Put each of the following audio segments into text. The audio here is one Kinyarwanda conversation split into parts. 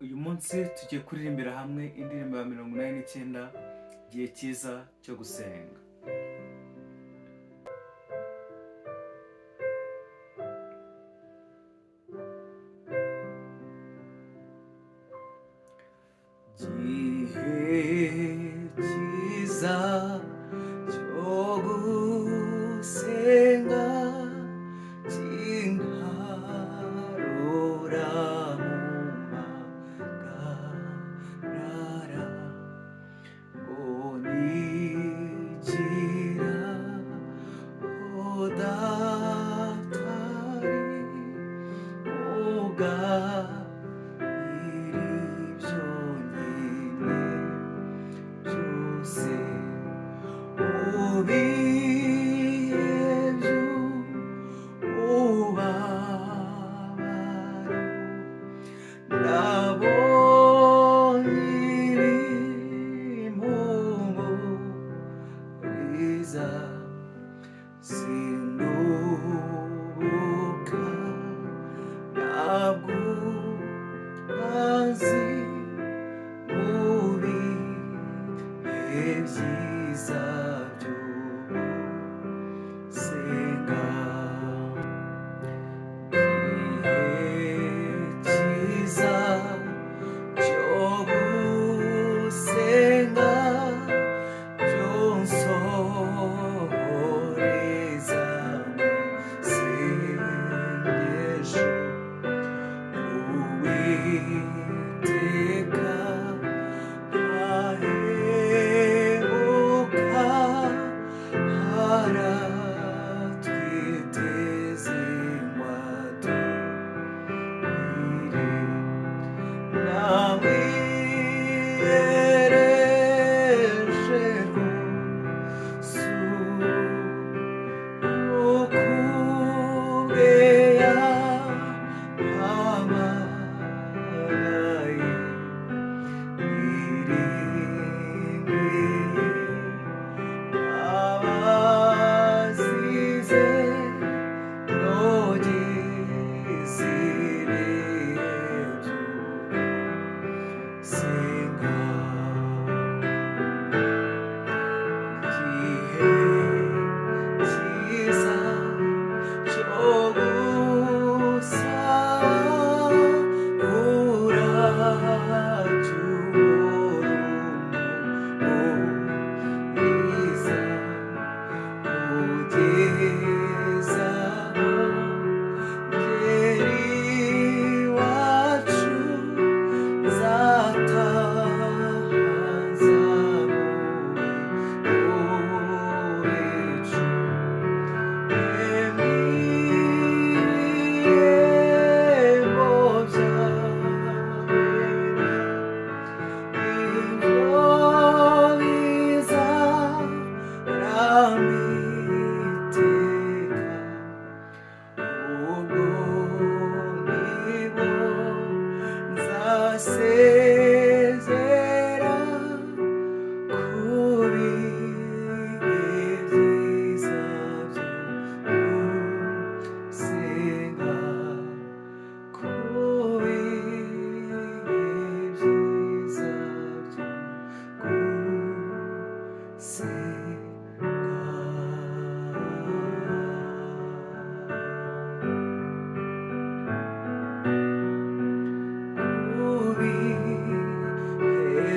uyu munsi tugiye kuririmbira hamwe indirimbo ya 89 igihe cyiza cyo gusenga. Gihe cyiza cyo gusenga kinkarura mu magarara ngo nigira udatari sinubuka ntabwo bazi mubi ibyiza byo senga. Gihe cyiza cyo gusenga cyonsoreza amasengesho Uwiteka ahebuka aratwiteze ngo atubwire namwiyerejeho sukubeya hamagaye iringeye abazize nogeze ibihe by'ugusenga. Gihe cyiza cyo gusahura cy'urumuriza kugeza ngeri iwacu nzataha nzamuwe ubicu ibihembo byabera ibyo bizarama iteka ubwo nibwo nzasezera ku bihe byiza byo gusenga, ku bihe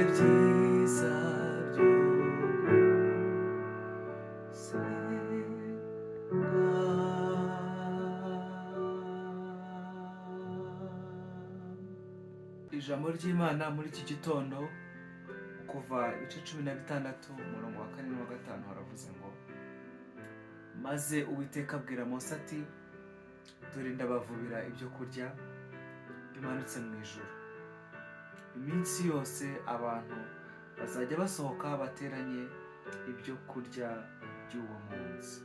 byiza byo Ijambo ry'Imana muri iki gitondo kuva ibice 16 umurongo wa 4 n'uwa 5 haravuze ngo maze Uwiteka abwira Mose ati dore ndabavubira ibyokurya bimanutse mu ijuru. Iminsi yose abantu bazajya basohoka bateranye ibyokurya by'uwo munsi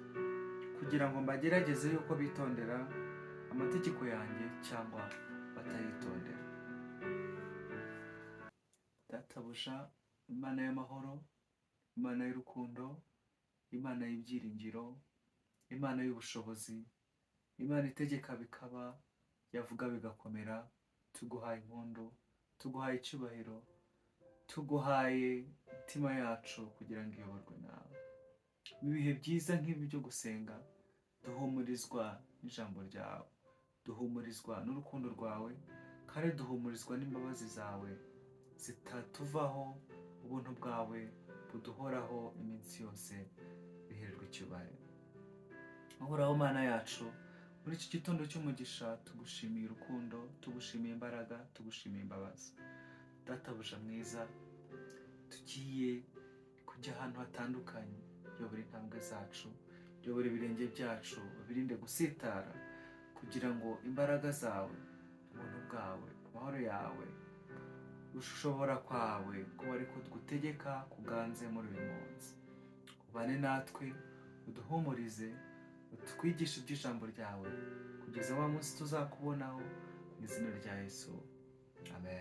kugira ngo mbagerageze yuko bitondera amategeko yanjye cyangwa batayitondera. Databuja, Imana y'amahoro, Imana y'urukundo, Imana y'ibyiringiro, Imana y'ubushobozi, Imana itegeka bikaba, yavuga bigakomera, tuguhaye impundu tuguhaye icyubahiro, tuguhaye imitima yacu kugira ngo iyoborwe nawe. Mu bihe byiza nk'ibi byo gusenga, duhumurizwa n'ijambo ryawe, duhumurizwa n'urukundo rwawe, kandi duhumurizwa n'imbabazi zawe zitatuvaho. Ubuntu bwawe buduhoraho iminsi yose, bihererwa icyubahiro. Uhoraho Mana yacu, muri iki gitondo cy'umugisha tugushimiye urukundo, tugushimiye imbaraga, tugushimiye imbabazi. Databuja mwiza, tugiye kujya ahantu hatandukanye, yobora intambwe zacu, yobora ibirenge byacu, birinde gusitara, kugira ngo imbaraga zawe, ubuntu bwawe, amahoro yawe, ushobora kwawe kuba ariko gutegeka kuganze muri uyu munsi. Ubane natwe, uduhumurize, utwigishe iby'ijambo ryawe, kugeza wa munsi tuzakubonaho, mu izina rya Yesu. Amen.